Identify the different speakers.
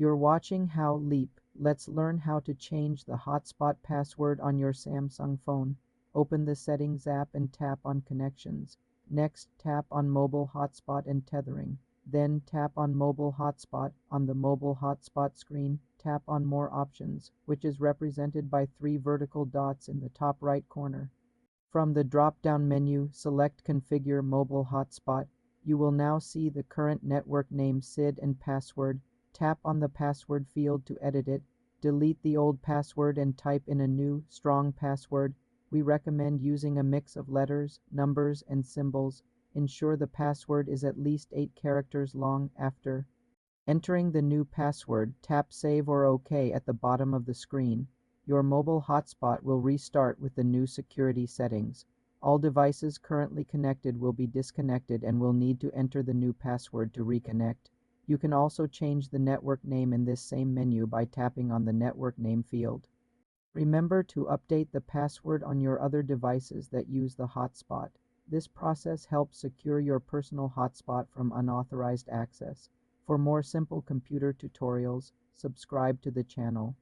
Speaker 1: You're watching How Leap. Let's learn how to change the hotspot password on your Samsung phone. Open the Settings app and tap on Connections. Next, tap on Mobile Hotspot and Tethering. Then tap on Mobile Hotspot. On the Mobile Hotspot screen, tap on More Options, which is represented by 3 vertical dots in the top right corner. From the drop-down menu, select Configure Mobile Hotspot. You will now see the current network name SID and password. Tap on the password field to edit it. Delete the old password and type in a new, strong password. We recommend using a mix of letters, numbers, and symbols. Ensure the password is at least 8 characters long. After entering the new password, tap Save or OK at the bottom of the screen. Your mobile hotspot will restart with the new security settings. All devices currently connected will be disconnected and will need to enter the new password to reconnect. You can also change the network name in this same menu by tapping on the network name field. Remember to update the password on your other devices that use the hotspot. This process helps secure your personal hotspot from unauthorized access. For more simple computer tutorials, subscribe to the channel.